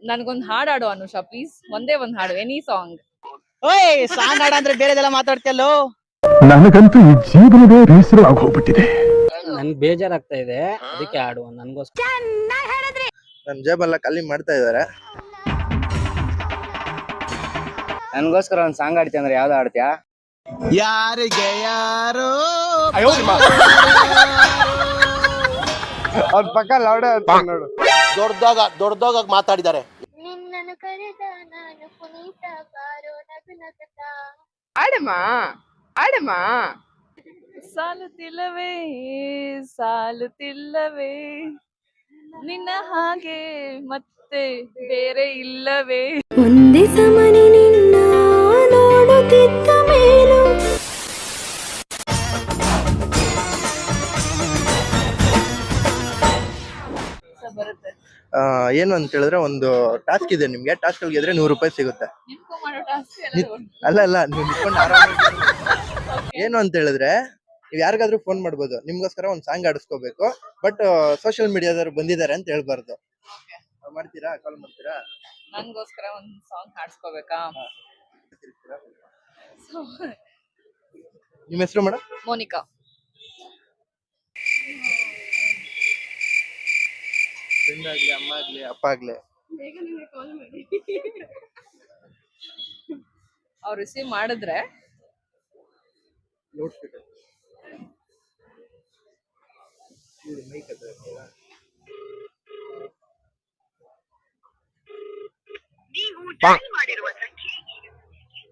ನನ್ಗೊಂದ್ ಹಾಡು ಹಾಡು ಅನುಷಾ ಪ್ಲೀಸ್. ಒಂದೇ ಒಂದ್ ಹಾಡು, ಎನಿ ಸಾಂಗ್. ಓಯ್ ಸಾಂಗ್ ಹಾಡ ಅಂದ್ರೆ ಬೇರೆದೆಲ್ಲ ಮಾತಾಡ್ತಿಯಲ್ಲೋ. ನನಗಂತೂ ಈ ಜೀವನವೇ ಬೇಸರ ಆಗೋಗ್ಬಿಟ್ಟಿದೆ. ನನ್ ಬೇಜಾರಾಗ್ತಾ ಇದೆ, ಅದಕ್ಕೆ ಹಾಡು ನನ್ಗೋಸ್ಕರ. ನನ್ ಜೇಬೆಲ್ಲ ಖಾಲಿ ಮಾಡ್ತಾ ಇದಾರೆ. ನನ್ಗೋಸ್ಕರ ಒಂದ್ ಸಾಂಗ್ ಹಾಡ್ತೀಯ ಅಂದ್ರೆ ಯಾವ್ದು ಹಾಡ್ತೀಯಾ? ಯಾರಿಗೆ ಯಾರೋ ಅವ್ರ ಪಕ್ಕ ಲೌಡೆ ನೋಡು. ದೊಡ್ಡದಾಗ ಮಾತಾಡಿದ್ದಾರೆ. ನಿನ್ನನ್ನು ಕರೆದ ನಾನು ಪುನೀತ ಬಾರೋ ನಗು ನಗುತ್ತಾ. ಆಡಮ್ಮ ಆಡಮ್ಮ. ಸಾಲುತ್ತಿಲ್ಲವೇ ಸಾಲುತ್ತಿಲ್ಲವೇ ನಿನ್ನ ಹಾಗೆ ಮತ್ತೆ ಬೇರೆ ಇಲ್ಲವೇ. ಒಂದೇ ಸಮನೆ ನಿನ್ನ ನೋಡುತ್ತಿದ್ದ ಮೇಲೂ ಬರುತ್ತೆ. ಏನು ಅಂತ ಹೇಳಿದ್ರೆ ಒಂದು ಟಾಸ್ಕ್ ಇದೆ ನಿಮ್ಗೆ. ಟಾಸ್ಕ್ ಅಲ್ಲಿ ಗೆದ್ರೆ 100 ರೂಪಾಯಿ ಸಿಗುತ್ತೆ. ಅಲ್ಲ ಅಲ್ಲ, ನೀವು ನಿಂತ್ಕೊಂಡು ಏನು ಅಂತ ಹೇಳಿದ್ರೆ ನೀವು ಯಾರಿಗಾದ್ರೂ ಫೋನ್ ಮಾಡ್ಬೋದು. ನಿಮ್ಗೋಸ್ಕರ ಒಂದ್ ಸಾಂಗ್ ಆಡಿಸ್ಕೋಬೇಕು. ಬಟ್ ಸೋಷಿಯಲ್ ಮೀಡಿಯಾದವ್ರು ಬಂದಿದ್ದಾರೆ ಅಂತ ಹೇಳ್ಬಾರ್ದು. ಮಾಡ್ತೀರಾ? ಕಾಲ್ ಮಾಡ್ತೀರಾ? ನನ್ಗೋಸ್ಕರ ಒಂದ್ ಸಾಂಗ್ ಹಾಡ್ಸ್ಕೋಬೇಕಾ? ನಿಮ್ಮ ಹೆಸರು ಮೇಡಮ್? ಮೋನಿಕಾ. ಫ್ರೆಂಡ್ ಆಗ್ಲಿ, ಅಮ್ಮ ಆಗ್ಲಿ, ಅಪ್ಪ ಆಗ್ಲಿ. ಅವ್ರು ರಿಸೀವ್ ಮಾಡಿದ್ರೆ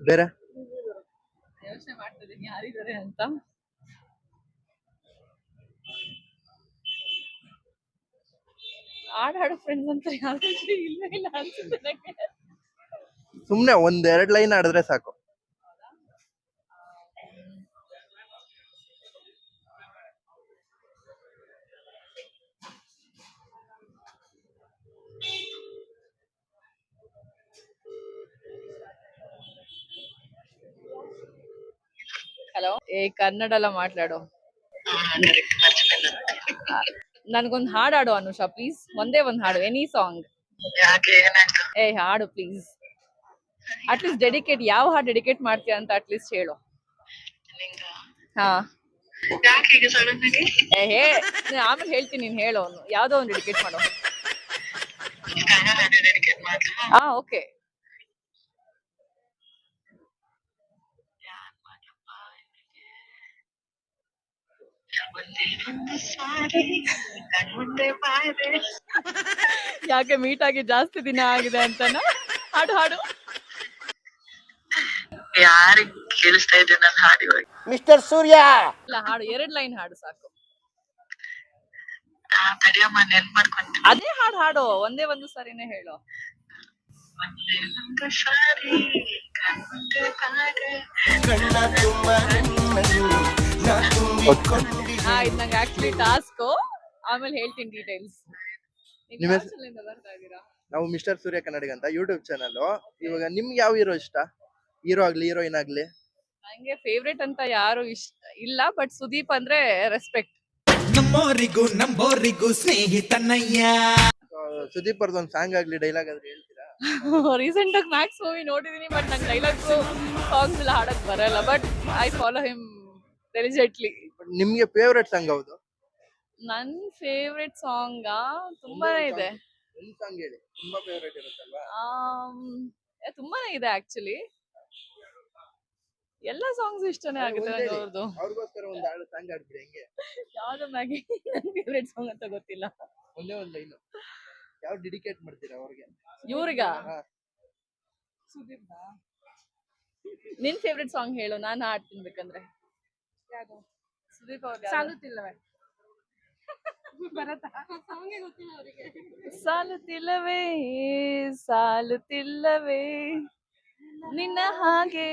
ಬೇರೆ ಯೋಚನೆ ಮಾಡ್ತಿದ್ದೀನಿ ಯಾರಿದ್ದಾರೆ ಅಂತ. ಹಾಡು ಫ್ರೆಂಡ್ಸ್ ಅಂತ ಯಾರು ಇಲ್ಲ ಅನ್ಸುತ್ತೆ ನನಗೆ. ಸುಮ್ನೆ 1-2 ಲೈನ್ ಆಡಿದ್ರೆ ಸಾಕು. ಹಲೋ, ಕನ್ನಡಲ್ಲ ಮಾತಾಡೋ. ನನ್ಗೊಂದ್ ಹಾಡು ಹಾಡು ಅನುಷಾ ಪ್ಲೀಸ್. ಒಂದೇ ಒಂದ್ ಹಾಡು, ಎನಿ ಸಾಂಗ್. ಹಾಡು ಪ್ಲೀಸ್. ಅಟ್ಲೀಸ್ಟ್ ಡೆಡಿಕೇಟ್, ಯಾವ ಹಾಡು ಡೆಡಿಕೇಟ್ ಮಾಡ್ತೀಯ ಅಂತ ಅಟ್ಲೀಸ್ಟ್ ಹೇಳು. ಹಾ ಆಮೇಲೆ ಹೇಳ್ತೀನಿ, ನೀನ್ ಹೇಳು. ಯಾವ್ದೋ ಒಂದು ಡೆಡಿಕೇಟ್ ಮಾಡೋ. ಹಾ ಓಕೆ. ಯಾಕೆ ಮೀಟ್ ಆಗಿ ಜಾಸ್ತಿ ದಿನ ಆಗಿದೆ ಅಂತನಾ? ಹಾಡು ಹಾಡು. ಯಾರಿಗೆ ಕೇಳಿಸ್ತಾ ಇದೆ ನನ್ನ ಹಾಡು ಇವಾಗ? ಮಿಸ್ಟರ್ ಸೂರ್ಯ, ಇಲ್ಲ, ಹಾಡು 2 ಲೈನ್ ಹಾಡು ಸಾಕು. ತಡಿಯಮ್ಮ, ನೆನ್ಪ್ ಮಾಡ್ಕೊಂತೀನಿ. ಅದೇ ಹಾಡು ಹಾಡು, ಒಂದೇ ಒಂದು ಸಾರಿನೇ ಹೇಳು. ಒಂದೇ ಒಂದು ಸಾರಿ ಕಣ್ಮುಂದೆ ಬಾರೆ. ಇದು ನಂಗೆ ಆಕ್ಚುಲಿ ಟಾಸ್ಕ್. ಆಮೇಲೆ ಹೇಳ್ತೀನಿ ಡೀಟೇಲ್ಸ್. ನಿಮ್ಮ ನಾವು ಮಿಸ್ಟರ್ ಸೂರ್ಯ ಕನ್ನಡಿಗ ಅಂತ ಯೂಟ್ಯೂಬ್ ಚಾನಲ್. ಇವಾಗ ನಿಮ್ಗೆ ಯಾವ ಹೀರೋ ಇಷ್ಟ? ಹೀರೋ ಆಗ್ಲಿ, ಹೀರೋಯಿನ್ ಆಗ್ಲಿ? ನಂಗೆ ಫೇವ್ರೇಟ್ ಅಂತ ಯಾರು ಇಷ್ಟ ಇಲ್ಲ, ಬಟ್ ಸುದೀಪ್ ಅಂದ್ರೆ ರೆಸ್ಪೆಕ್ಟ್. ನಂಬೋರಿಗೂ ಸ್ನೇಹಿತನಯ್ಯ. ಸುದೀಪ್ ಅವ್ರದ್ದು ಒಂದು ಸಾಂಗ್ ಆಗ್ಲಿ, ಡೈಲಾಗ್ ಆದ್ರೆ ಹೇಳ್ತೀರಾ? ರೀಸೆಂಟ್ ಆಗಿ ಮ್ಯಾಕ್ಸ್ ಮೂವಿ ನೋಡಿದೀನಿ, ಬಟ್ ನಂಗೆ ಡೈಲಾಗ್ ಸಾಂಗ್ಸ್ ಎಲ್ಲ ಹಾಡಕ್ ಬರಲ್ಲ. But I follow him diligently. ನಿಮ್ಗೆ ಫೇವ್ರೇಟ್ ಸಾಂಗ್ ಯಾವುದು? ನನ್ ಫೇವ್ರೇಟ್ ಸಾಂಗ್ ತುಂಬಾನೇ ಇದೆ. ಒಂದು ಸಾಂಗ್ ಹೇಳಿ, ತುಂಬಾ ಫೇವ್ರೇಟ್ ಇರುತ್ತಲ್ವಾ? ತುಂಬಾನೇ ಇದೆ ಆಕ್ಚುಲಿ. ಎಲ್ಲ ಸಾಂಗ್ಸ್ ಇಷ್ಟನೇ ಆಗುತ್ತೆ ನಂಗೆ ಅವ್ರದ್ದು. ಅವ್ರಿಗೋಸ್ಕರ ಒಂದು ಸಾಂಗ್ ಆಡ್ಬಿಡಿ ಹೆಂಗೆ? ಯಾವ್ದು ಮ್ಯಾಗಿ ನನ್ ಫೇವ್ರೇಟ್ ಸಾಂಗ್ ಅಂತ ಗೊತ್ತಿಲ್ಲ. ಒಂದೇ ಒಂದು ಲೈನ್ ಯಾವ ಡೆಡಿಕೇಟ್ ಮಾಡ್ತೀರಾ ಅವ್ರಿಗೆ? ಇವ್ರಿಗ? ಸುದೀಪ್. ನಿನ್ ಫೇವ್ರೇಟ್ ಸಾಂಗ್ ಹೇಳು, ನಾನು ಹಾಡ್ತೀನಿ ಬೇಕಂದ್ರೆ. ಸುದೀಪ್ ಅವ್ರಿಗೆ ಸಾಲುತ್ತಿಲ್ಲವೇ? ಸಾಲುತ್ತಿಲ್ಲವೇ ಸಾಲುತ್ತಿಲ್ಲವೇ ನಿನ್ನ ಹಾಗೆ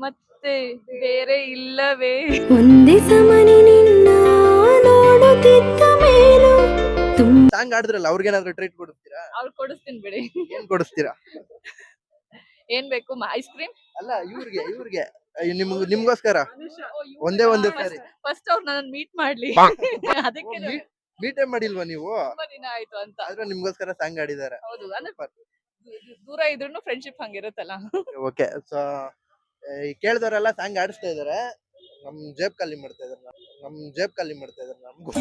ಮತ್ತೆ ಬೇರೆ ಇಲ್ಲವೇ. ಒಂದೇ ಸಮನೆ ನಿನ್ನ ನೋಡುತ್ತಿದ್ದ ಮೇಲೂ ಸಾಂಗ್ ಆಡಿದ್ರಲ್ಲ, ಅವ್ರಿಗೇನಾದ್ರೂ ಟ್ರೀಟ್ ಕೊಡ್ತೀರಾ? ಅವ್ರು ಕೊಡಿಸ್ತೀನಿ ಬಿಡಿ. ಏನ್ ಕೊಡಿಸ್ತೀರಾ? ಏನ್ ಬೇಕು? Ice cream? ಅಲ್ಲ, ಇವ್ರಿಗೆ ನಿಮ್ಗೋಸ್ಕರ ಒಂದೇ ಒಂದು ಸಾರಿ. ಫಸ್ಟ್ ಅವ್ರು ನನ್ನ ಮೀಟ್ ಮಾಡ್ಲಿ, ಅದಕ್ಕೆ ಮೀಟೇ ಮಾಡಿಲ್ವಾ ನೀವು? ತುಂಬಾ ದಿನ ಆಯ್ತು ಅಂತ. ಆದ್ರೆ ನಿಮ್ಗೋಸ್ಕರ ಸಾಂಗ್ ಆಡಿದಾರೆ. ಹೌದು, ಅಂದ್ರೆ ದೂರ ಇದ್ರೂ ಫ್ರೆಂಡ್ಶಿಪ್ ಹಂಗಿರುತ್ತಲ್ಲ. ಓಕೆ ಸೊ ಕೇಳಿದವರೆಲ್ಲ ಸಾಂಗ್ ಆಡಿಸ್ತಾ ಇದಾರೆ. ನಮ್ ಜೇಬ್ ಖಾಲಿ ಮಾಡ್ತಾ ಇದಾರೆ. ನಮ್ಗೂ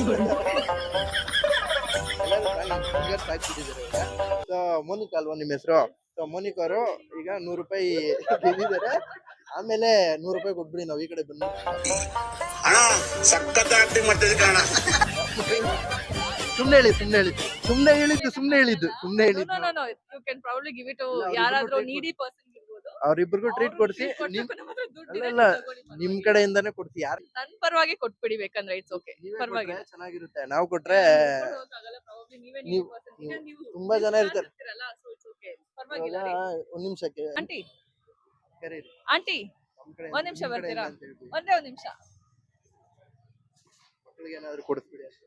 ಸೊ ಮೋನಿಕಾ ಅಲ್ವಾ ನಿಮ್ಮ ಹೆಸರು? ಸೊ ಮೋನಿಕಾ ಅವರು ಈಗ 100 ರೂಪಾಯಿ ಗೆದ್ದಿದ್ದಾರೆ. ಆಮೇಲೆ 100 ರೂಪಾಯಿ ಕೊಟ್ಬಿಡಿ, ನಾವ್ ಈ ಕಡೆ ಬಂದು ಸುಮ್ನೆ ಹೇಳಿದ್ದು. No, you can probably give it to ಯಾರಾದ್ರೂ needy person ಇರ್ಬೋದು. ಅವ್ರಿಬ್ರಿಗೂ ಟ್ರೀಟ್ ಕೊಡ್ಸಿ. ಅಲ್ಲ ನಿಮ್ ಕಡೆಯಿಂದಾನೇ ಕೊಡ್ಸಿ. ಯಾರು ನನ್ ಪರವಾಗಿ ಕೊಟ್ಬಿಡಿ ಬೇಕಂದ್ರೆ ಇಟ್ಸ್ ಓಕೆ, ಪರವಾಗಿಲ್ಲ. ಚೆನ್ನಾಗಿರುತ್ತೆ. ನಾವು ಕೊಟ್ರೆ ನೀವು ತುಂಬಾ ಜನ ಇರ್ತಾರೆ. ಪರವಾಗಿಲ್ಲ. ಒಂದ್ ನಿಮಿಷಕ್ಕೆ ಆಂಟಿ ಕರೀರಿ. ಆಂಟಿ ನಮ್ ಕಡೆ ಒಂದ್ ನಿಮಿಷ ನಿಮ್ ಕಡೆ ಬರ್ತೀರಾ? ಅಂತ ಹೇಳ್ಬಿಡಿ. ಒಂದೇ ನಿಮಿಷ. ಮಕ್ಳಿಗೆ ಏನಾದ್ರು ಕೊಡಿಸ್ಬಿಡಿ ಅಷ್ಟೇ.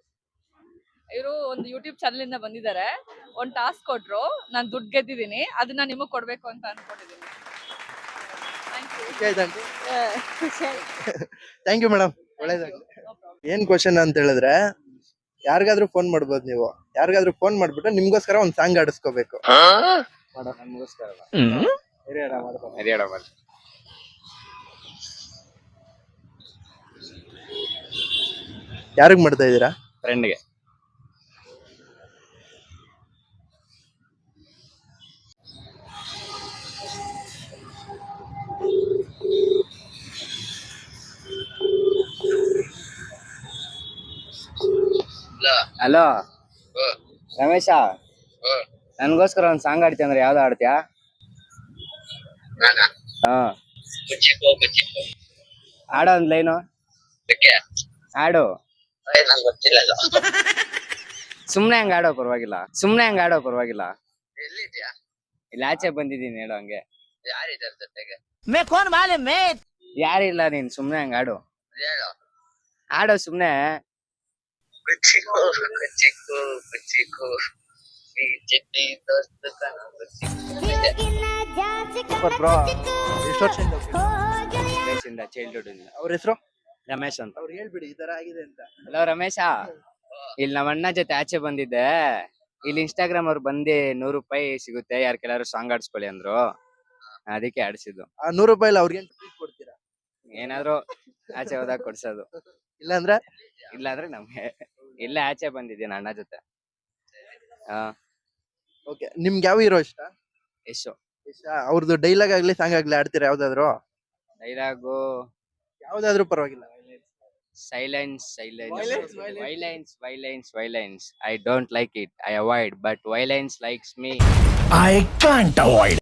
ಇವರು ಒಂದು ಯೂಟ್ಯೂಬ್ ಚಾನಲ್ ಇಂದ ಬಂದಿದ್ದಾರೆ. ಒಂದ್ ಟಾಸ್ಕ್ ಕೊಟ್ರು, ನಾನ್ ದುಡ್ಡು ಗೆದ್ದಿದ್ದೀನಿ, ಅದನ್ನ ನಿಮಗ್ ಕೊಡ್ಬೇಕು ಅಂತ ಅನ್ಕೊಂಡಿದ್ದೀನಿ. ಥ್ಯಾಂಕ್ ಯು ಮೇಡಮ್, ಒಳ್ಳೇದಾಗ್ಲಿ. ಏನ್ ಕ್ವಶನ್ ಅಂತ ಹೇಳಿದ್ರೆ, ಯಾರಿಗಾದ್ರೂ ಫೋನ್ ಮಾಡ್ಬೋದು ನೀವು. ಯಾರಿಗಾದ್ರೂ ಫೋನ್ ಮಾಡ್ಬಿಟ್ಟು ನಿಮ್ಗೋಸ್ಕರ ಒಂದ್ ಸಾಂಗ್ ಆಡಿಸ್ಕೋಬೇಕು. ಯಾರಿಗ್ ಮಾಡ್ತಾ ಇದೀರಾ? ಫ್ರೆಂಡ್ಗೆ. ಹಲೋ ರಮೇಶ, ನನ್ಗೋಸ್ಕರ ಒಂದ್ ಸಾಂಗ್ ಆಡ್ತೀಯ ಅಂದ್ರೆ ಯಾವ್ದು ಆಡ್ತೀಯಾ? ಹಾ, ಆಡೋ ಒಂದ್ ಲೈನು ಆಡು. ಸುಮ್ನೆ ಹಂಗ ಆಡೋ ಪರವಾಗಿಲ್ಲ. ಇಲ್ಲಿ ಆಚೆ ಬಂದಿದ್ದೀನಿ, ಹೇಳು ಹಂಗೆ. ಯಾರಿಲ್ಲ, ನೀನ್ ಸುಮ್ನೆ ಹಂಗ ಆಡೋ ಸುಮ್ನೆ. Super bro. ಎಷ್ಟು ವರ್ಷದಿಂದ ಚೈಲ್ಡ್ಹುಡ್ ಅವ್ರ ಹೆಸರು? ರಮೇಶ್ ಅಂತ. ಅವ್ರು ಹೇಳ್ಬಿಡಿ ಈ ತರ ಆಗಿದೆ ಅಂತ. ಹಲೋ ರಮೇಶ, ಇಲ್ಲಿ ನಮ್ಮ ಅಣ್ಣ ಜೊತೆ ಆಚೆ ಬಂದಿದ್ದೆ. ಇಲ್ಲಿ ಇನ್ಸ್ಟಾಗ್ರಾಮ್ ಅವ್ರು ಬಂದಿ 100 ರೂಪಾಯಿ ಸಿಗುತ್ತೆ, ಯಾರ್ ಕೆಲವರು ಸಾಂಗ್ ಆಡ್ಸ್ಕೊಳ್ಳಿ ಅಂದ್ರು, ಅದಕ್ಕೆ ಆಡ್ಸಿದ್ದು. ಆ 100 ರೂಪಾಯಿ ಅವ್ರಿಗೆ ಟ್ರೀಟ್ ಕೊಡ್ತೀರಾ? ಏನಾದ್ರು ಆಚೆ ಹೋದಾಗ ಕೊಡ್ಸೋದು, ಇಲ್ಲಾಂದ್ರೆ ನಮ್ಗೆ ಇಲ್ಲೇ ಆಚೆ ಬಂದಿದ್ದೀನಿ ಅಣ್ಣ ಜೊತೆ. ಹಾ, ಓಕೆ. ನಿಮ್ಗೆ ಯಾವ ಹೀರೋ ಇಷ್ಟ? ಯಶು. ಅವ್ರದ್ದು ಡೈಲಾಗ್ ಆಗ್ಲಿ ಸಾಂಗ್ ಆಗ್ಲಿ ಆಡ್ತೀರಾ ಯಾವ್ದಾದ್ರು? ಡೈಲಾಗು ಯಾವ್ದಾದ್ರು ಪರವಾಗಿಲ್ಲ. Silence. I don't like it. I avoid, but violence likes me. I can't avoid.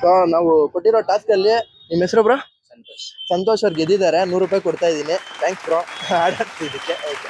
So ನಾವು ಕೊಟ್ಟಿರೋ ಟಾಸ್ಕ್ ಅಲ್ಲಿ ನಿಮ್ಮ ಹೆಸರು ಬ್ರೋ? ಸಂತೋಷ್. ಸಂತೋಷ್ ಅವ್ರು ಗೆದ್ದಿದ್ದಾರೆ. 100 ರೂಪಾಯಿ ಕೊಡ್ತಾ ಇದ್ದೀನಿ. ಥ್ಯಾಂಕ್ಸ್ ಬ್ರೋ ಆಡಾಡ್ತಿದ್ದಕ್ಕೆ. ಓಕೆ.